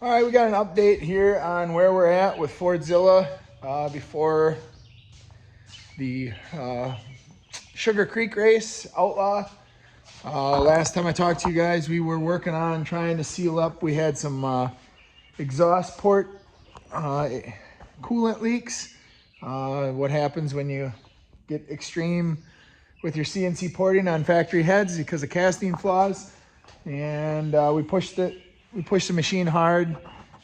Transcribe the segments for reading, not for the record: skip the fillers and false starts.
All right, we got an update here on where we're at with Fordzilla before the Sugar Creek race, Outlaw. Last time I talked to you guys, we were working on trying to seal up. We had some exhaust port coolant leaks. What happens when you get extreme with your CNC porting on factory heads because of casting flaws. And we pushed the machine hard.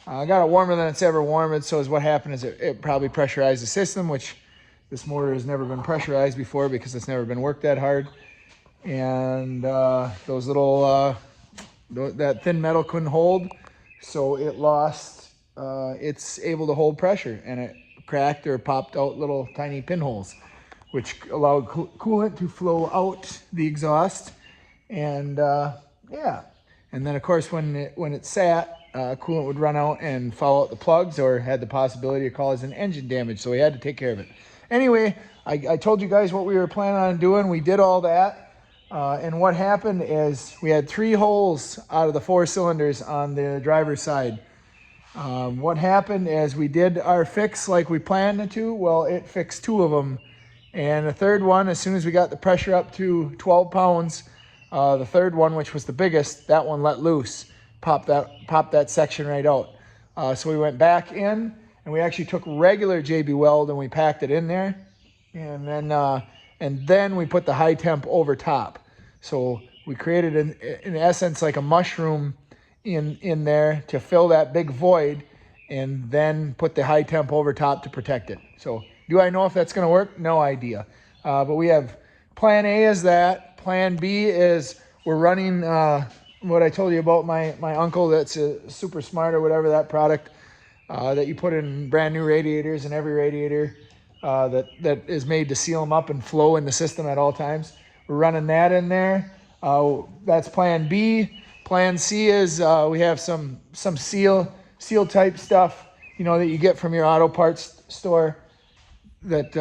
Got it warmer than it's ever warmed. So is what happened is it probably pressurized the system, which this motor has never been pressurized before because it's never been worked that hard. And those little, that thin metal couldn't hold. So it lost, it's able to hold pressure, and it cracked or popped out little tiny pinholes, which allowed coolant to flow out the exhaust. And yeah, and then of course when it sat, coolant would run out and fall out the plugs, or had the possibility of causing engine damage. So we had to take care of it. Anyway, I told you guys what we were planning on doing. We did all that. And what happened is we had 3 holes out of the 4 cylinders on the driver's side. What happened is we did our fix like we planned to. Well, it fixed 2 of them. And the third one, as soon as we got the pressure up to 12 pounds, the third one, which was the biggest, that one let loose, popped that section right out. So we went back in, and we actually took regular JB Weld and we packed it in there. And then we put the high temp over top. So we created, in essence, like a mushroom in there to fill that big void, and then put the high temp over top to protect it. So do I know if that's going to work? No idea. But we have plan A is that. Plan B is we're running what I told you about my uncle that's a super smart or whatever, that product that you put in brand new radiators, and every radiator that is made to seal them up and flow in the system at all times. We're running that in there. That's plan B. Plan C is we have some seal type stuff, you know, that you get from your auto parts store that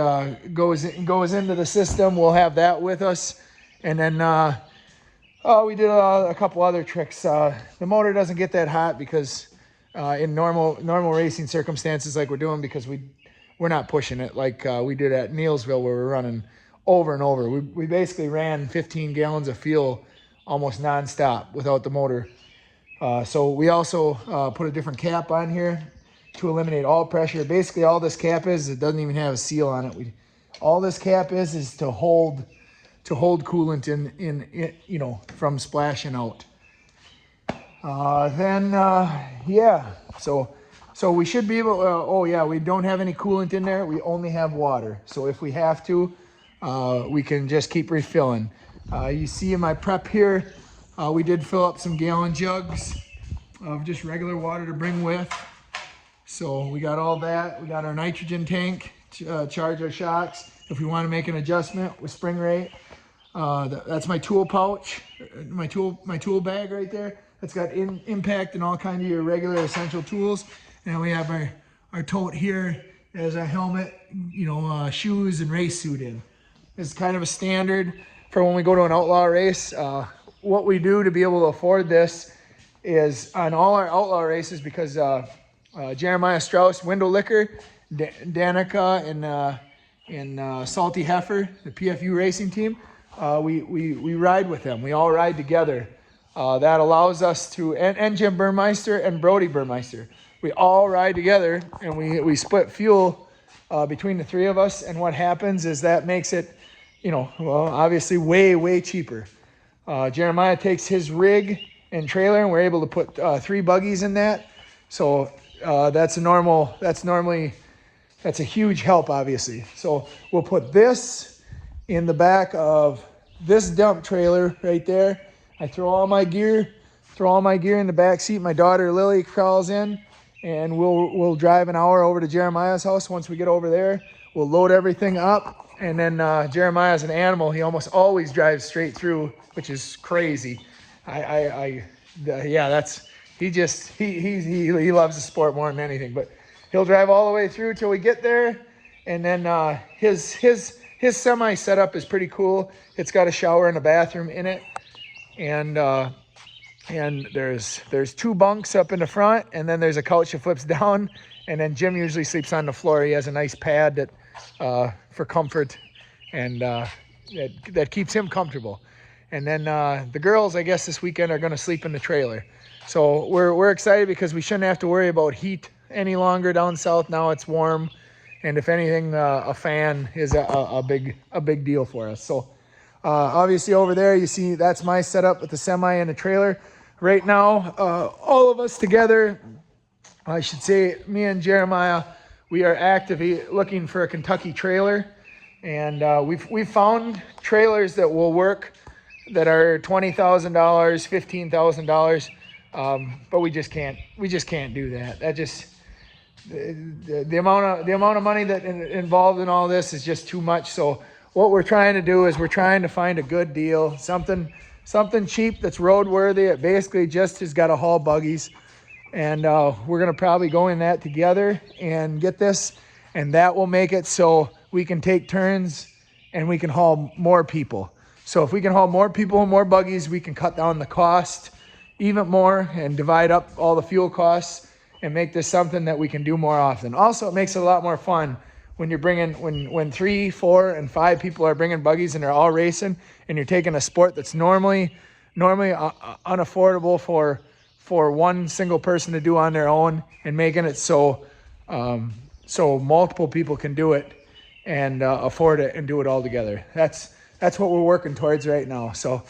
goes into the system. We'll have that with us. And then we did a couple other tricks. The motor doesn't get that hot because in normal racing circumstances like we're doing, because we're not pushing it like we did at Neilsville, where we're running over and over. We basically ran 15 gallons of fuel almost nonstop without the motor. So we also put a different cap on here to eliminate all pressure. Basically, all this cap is, it doesn't even have a seal on it. All this cap is to hold coolant in you know, from splashing out. Yeah. So we should be able, oh yeah, we don't have any coolant in there. We only have water. So if we have to, we can just keep refilling. You see in my prep here, we did fill up some gallon jugs of just regular water to bring with. So we got all that. We got our nitrogen tank to charge our shocks if we want to make an adjustment with spring rate. That's my tool pouch, my tool bag right there. That's got impact and all kinds of your regular essential tools. And we have our tote here as a helmet, you know, shoes and race suit in. It's kind of a standard for when we go to an outlaw race. What we do to be able to afford this is on all our outlaw races, because Jeremiah Strauss, Window Liquor, Danica, and Salty Heifer, the PFU racing team, we ride with them. We all ride together. That allows us to, and Jim Burmeister and Brody Burmeister, we all ride together, and we split fuel between the 3 of us. And what happens is that makes it, you know, well, obviously way cheaper. Jeremiah takes his rig and trailer, and we're able to put 3 buggies in that. So that's a huge help, obviously. So we'll put this in the back of this dump trailer right there. I throw all my gear in the back seat. My daughter Lily crawls in, and we'll drive an hour over to Jeremiah's house. Once we get over there, we'll load everything up, and then Jeremiah's an animal. He almost always drives straight through, which is crazy. He loves the sport more than anything. But he'll drive all the way through till we get there, and then his semi setup is pretty cool. It's got a shower and a bathroom in it, and and there's 2 bunks up in the front, and then there's a couch that flips down, and then Jim usually sleeps on the floor. He has a nice pad that for comfort, and that keeps him comfortable. And then the girls, I guess, this weekend are going to sleep in the trailer. So we're excited because we shouldn't have to worry about heat any longer down south. Now it's warm, and if anything, a fan is a big deal for us. So obviously over there, you see that's my setup with the semi and the trailer. Right now, all of us together, I should say, me and Jeremiah, we are actively looking for a Kentucky trailer, and we've found trailers that will work that are $20,000, $15,000, but we just can't do that. That just the amount of money that involved in all this is just too much. So what we're trying to do is we're trying to find a good deal, something cheap that's roadworthy. It basically just has got to haul buggies, and we're gonna probably go in that together and get this, and that will make it so we can take turns and we can haul more people. So if we can haul more people and more buggies, we can cut down the cost even more and divide up all the fuel costs and make this something that we can do more often. Also, it makes it a lot more fun when you're bringing, when 3, 4, and 5 people are bringing buggies and they're all racing, and you're taking a sport that's normally unaffordable for one single person to do on their own, and making it so multiple people can do it and afford it and do it all together. That's what we're working towards right now. So,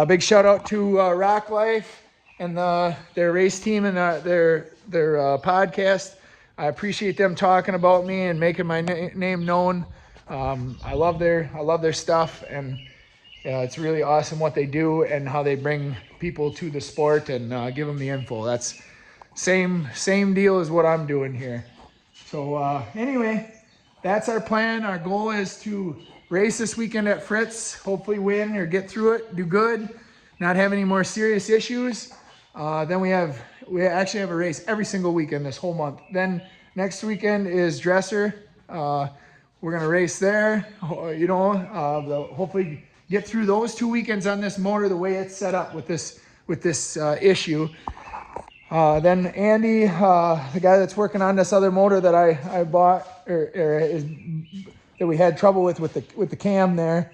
big shout out to Rock Life and their race team and their podcast. I appreciate them talking about me and making my name known. I love their stuff, and it's really awesome what they do and how they bring people to the sport and give them the info. That's same deal as what I'm doing here. So anyway, that's our plan. Our goal is to race this weekend at Fritz, hopefully win or get through it, do good, not have any more serious issues. Then we actually have a race every single weekend this whole month. Then next weekend is Dresser. We're gonna race there. Hopefully get through those 2 weekends on this motor the way it's set up with this issue. Then Andy, the guy that's working on this other motor that I bought that we had trouble with the cam there,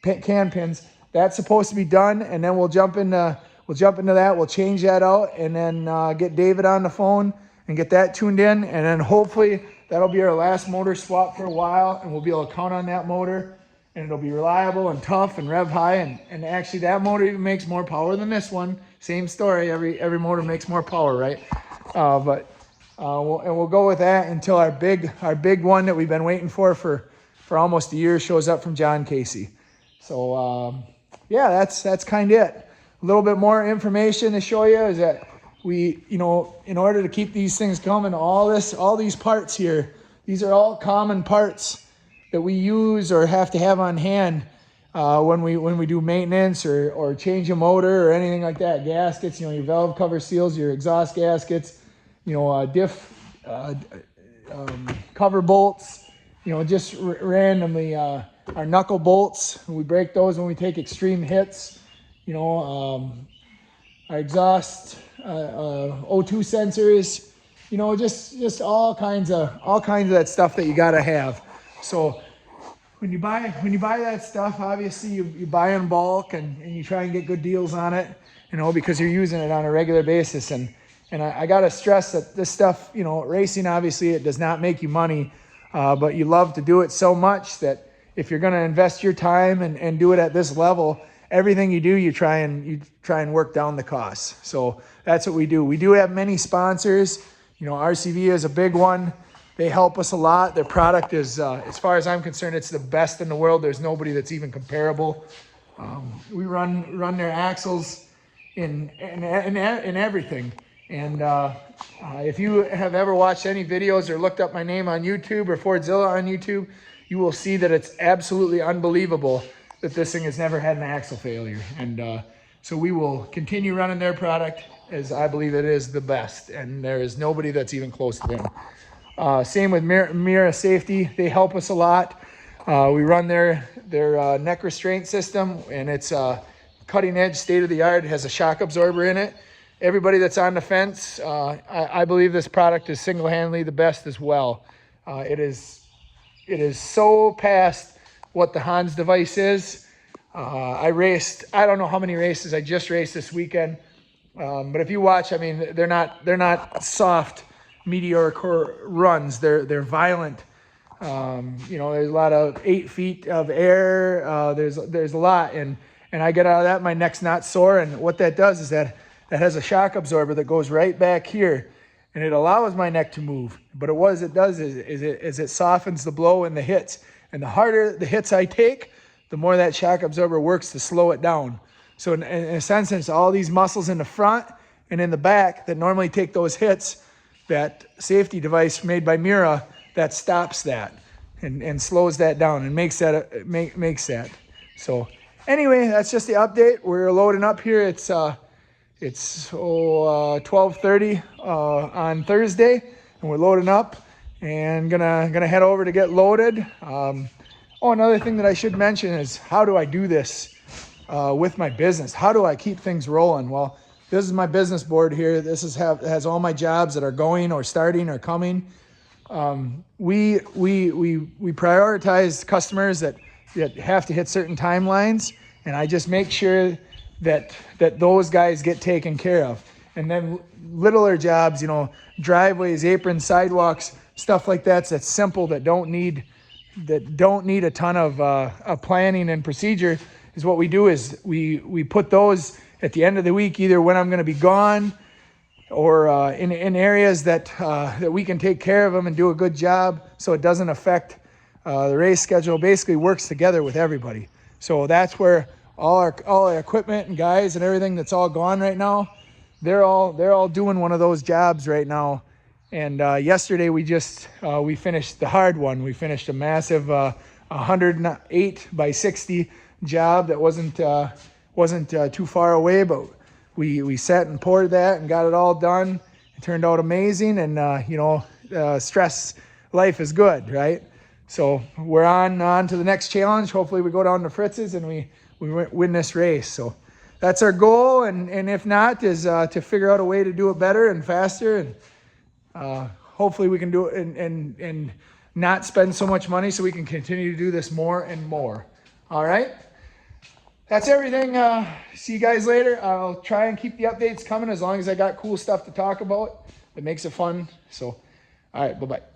can pins, that's supposed to be done, and then we'll jump into that. We'll change that out, and then get David on the phone and get that tuned in, and then hopefully that'll be our last motor swap for a while, and we'll be able to count on that motor, and it'll be reliable and tough and rev high, and actually that motor even makes more power than this one. Same story. Every motor makes more power, right? We'll go with that until our big one that we've been waiting for almost a year shows up from John Casey. So that's kind of it. A little bit more information to show you is that we, in order to keep these things coming, all these parts here, these are all common parts that we use or have to have on hand when we do maintenance or change a motor or anything like that. Gaskets, your valve cover seals, your exhaust gaskets, diff cover bolts, just randomly our knuckle bolts. We break those when we take extreme hits. Our exhaust O2 sensors, just all kinds of that stuff that you gotta have. So when you buy that stuff, obviously you buy in bulk and you try and get good deals on it, because you're using it on a regular basis. And I gotta stress that this stuff, racing, obviously it does not make you money, but you love to do it so much that if you're gonna invest your time and do it at this level, everything you do, you try and work down the costs. So that's what we do. We do have many sponsors. RCV is a big one. They help us a lot. Their product is, as far as I'm concerned, it's the best in the world. There's nobody that's even comparable. We run their axles in everything. And if you have ever watched any videos or looked up my name on YouTube or Fordzilla on YouTube, you will see that it's absolutely unbelievable that this thing has never had an axle failure. And so we will continue running their product, as I believe it is the best. And there is nobody that's even close to them. Same with Mira Safety. They help us a lot. We run their neck restraint system, and it's cutting edge, state of the art. It has a shock absorber in it. Everybody that's on the fence, I believe this product is single-handedly the best as well. It is so past what the Hans device is. I don't know how many races I just raced this weekend, but if you watch, I mean, they're not soft meteoric runs. They're violent. You know, there's a lot of 8 feet of air. There's a lot, and I get out of that, my neck's not sore. And what that does is that has a shock absorber that goes right back here, and it allows my neck to move. But what it does is it softens the blow and the hits. And the harder the hits I take, the more that shock absorber works to slow it down. So in a sense, it's all these muscles in the front and in the back that normally take those hits. That safety device made by Mira that stops that and slows that down and makes that. So anyway, that's just the update. We're loading up here. It's 12:30 on Thursday, and we're loading up and gonna head over to get loaded. Another thing that I should mention is, how do I do this with my business? How do I keep things rolling? Well, this is my business board here. This has all my jobs that are going or starting or coming. We prioritize customers that have to hit certain timelines, and I just make sure that those guys get taken care of. And then littler jobs, you know, driveways, aprons, sidewalks, stuff like that's simple, that don't need a ton of planning and procedure, is what we do is we put those at the end of the week, either when I'm going to be gone or in areas that we can take care of them and do a good job, so it doesn't affect the race schedule. Basically works together with everybody. So that's where all our equipment and guys and everything that's all gone right now, they're all doing one of those jobs right now. And yesterday we finished the hard one. We finished a massive 108 by 60 job that wasn't too far away, but we sat and poured that and got it all done. It turned out amazing, and stress life is good, right? So we're on to the next challenge. Hopefully we go down to Fritz's and we win this race. So that's our goal, and if not, is to figure out a way to do it better and faster, and hopefully we can do it and not spend so much money, so we can continue to do this more and more. All right, that's everything. See you guys later. I'll try and keep the updates coming as long as I got cool stuff to talk about that makes it fun. So all right, bye-bye.